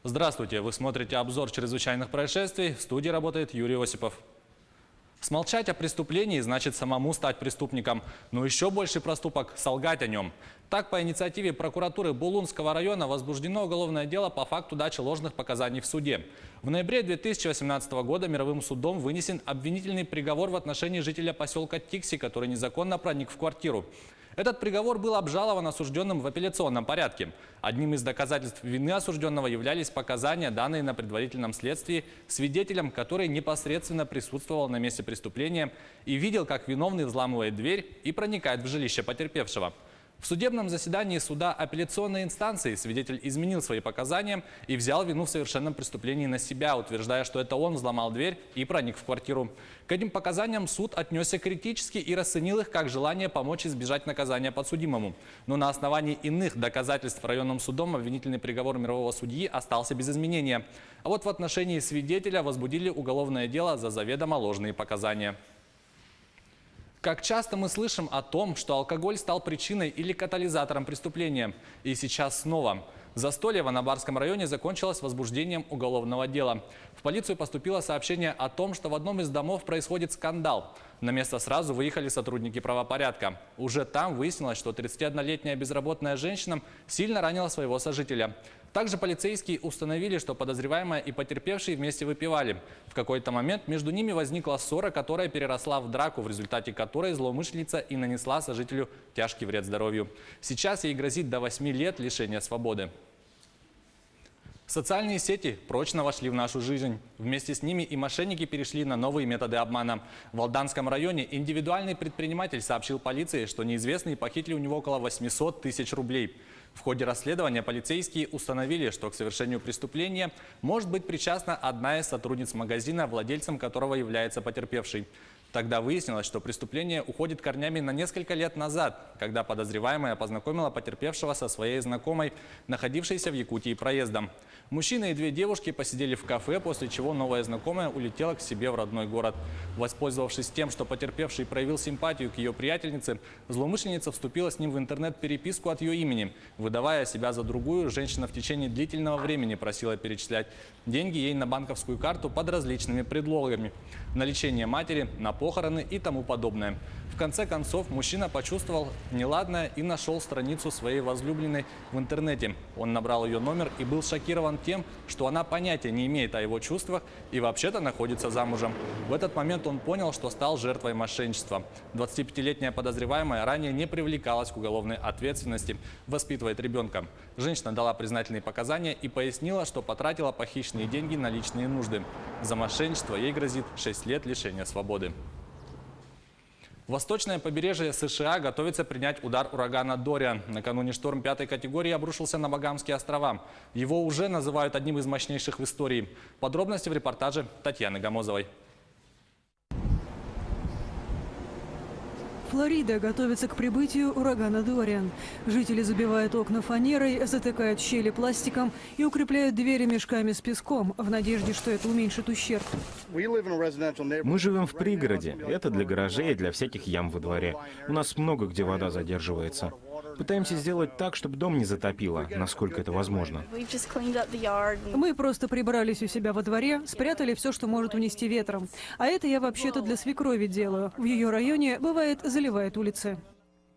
Здравствуйте! Вы смотрите обзор чрезвычайных происшествий. В студии работает Юрий Осипов. Смолчать о преступлении значит самому стать преступником. Но еще больший проступок – солгать о нем. Так, по инициативе прокуратуры Булунского района возбуждено уголовное дело по факту дачи ложных показаний в суде. В ноябре 2018 года мировым судом вынесен обвинительный приговор в отношении жителя поселка Тикси, который незаконно проник в квартиру. Этот приговор был обжалован осужденным в апелляционном порядке. Одним из доказательств вины осужденного являлись показания, данные на предварительном следствии свидетелем, который непосредственно присутствовал на месте преступления и видел, как виновный взламывает дверь и проникает в жилище потерпевшего. В судебном заседании суда апелляционной инстанции свидетель изменил свои показания и взял вину в совершенном преступлении на себя, утверждая, что это он взломал дверь и проник в квартиру. К этим показаниям суд отнесся критически и расценил их как желание помочь избежать наказания подсудимому. Но на основании иных доказательств районным судом обвинительный приговор мирового судьи остался без изменения. А вот в отношении свидетеля возбудили уголовное дело за заведомо ложные показания. Как часто мы слышим о том, что алкоголь стал причиной или катализатором преступления. И сейчас снова. Застолье в Анабарском районе закончилось возбуждением уголовного дела. В полицию поступило сообщение о том, что в одном из домов происходит скандал. На место сразу выехали сотрудники правопорядка. Уже там выяснилось, что 31-летняя безработная женщина сильно ранила своего сожителя. Также полицейские установили, что подозреваемая и потерпевшие вместе выпивали. В какой-то момент между ними возникла ссора, которая переросла в драку, в результате которой злоумышленница и нанесла сожителю тяжкий вред здоровью. Сейчас ей грозит до 8 лет лишения свободы. Социальные сети прочно вошли в нашу жизнь. Вместе с ними и мошенники перешли на новые методы обмана. В Алданском районе индивидуальный предприниматель сообщил полиции, что неизвестные похитили у него около 800 тысяч рублей. В ходе расследования полицейские установили, что к совершению преступления может быть причастна одна из сотрудниц магазина, владельцем которого является потерпевший. Тогда выяснилось, что преступление уходит корнями на несколько лет назад, когда подозреваемая познакомила потерпевшего со своей знакомой, находившейся в Якутии проездом. Мужчина и две девушки посидели в кафе, после чего новая знакомая улетела к себе в родной город. Воспользовавшись тем, что потерпевший проявил симпатию к ее приятельнице, злоумышленница вступила с ним в интернет-переписку от ее имени. Выдавая себя за другую, женщина в течение длительного времени просила перечислять деньги ей на банковскую карту под различными предлогами. На лечение матери, на похороны и тому подобное. В конце концов, мужчина почувствовал неладное и нашел страницу своей возлюбленной в интернете. Он набрал ее номер и был шокирован тем, что она понятия не имеет о его чувствах и вообще-то находится замужем. В этот момент он понял, что стал жертвой мошенничества. 25-летняя подозреваемая ранее не привлекалась к уголовной ответственности, воспитывает ребенка. Женщина дала признательные показания и пояснила, что потратила похищенные деньги на личные нужды. За мошенничество ей грозит 6 лет лишения свободы. Восточное побережье США готовится принять удар урагана Дориан. Накануне шторм 5-й категории обрушился на Багамские острова. Его уже называют одним из мощнейших в истории. Подробности в репортаже Татьяны Гамозовой. Флорида готовится к прибытию урагана Дориан. Жители забивают окна фанерой, затыкают щели пластиком и укрепляют двери мешками с песком в надежде, что это уменьшит ущерб. Мы живем в пригороде. Это для гаражей и для всяких ям во дворе. У нас много где вода задерживается. Пытаемся сделать так, чтобы дом не затопило, насколько это возможно. Мы просто прибрались у себя во дворе, спрятали все, что может унести ветром. А это я вообще-то для свекрови делаю. В ее районе, бывает, заливает улицы.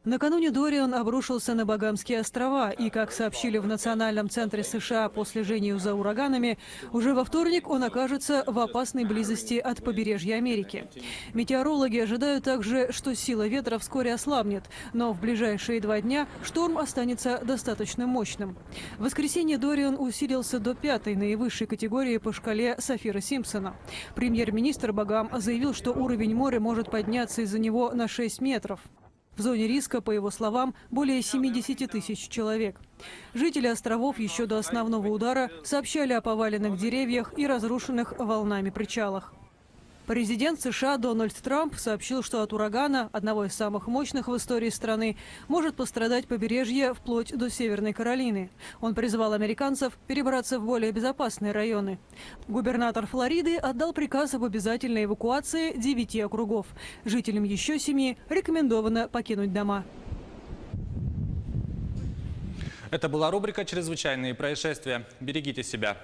Накануне Дориан обрушился на Багамские острова, и, как сообщили в Национальном центре США по слежению за ураганами, уже во вторник он окажется в опасной близости от побережья Америки. Метеорологи ожидают также, что сила ветра вскоре ослабнет, но в ближайшие 2 дня шторм останется достаточно мощным. В воскресенье Дориан усилился до 5-й наивысшей категории по шкале Сафира-Симпсона. Премьер-министр Багам заявил, что уровень моря может подняться из-за него на 6 метров. В зоне риска, по его словам, более 70 тысяч человек. Жители островов еще до основного удара сообщали о поваленных деревьях и разрушенных волнами причалах. Президент США Дональд Трамп сообщил, что от урагана, одного из самых мощных в истории страны, может пострадать побережье вплоть до Северной Каролины. Он призвал американцев перебраться в более безопасные районы. Губернатор Флориды отдал приказ об обязательной эвакуации 9 округов. Жителям еще 7 рекомендовано покинуть дома. Это была рубрика «Чрезвычайные происшествия». Берегите себя.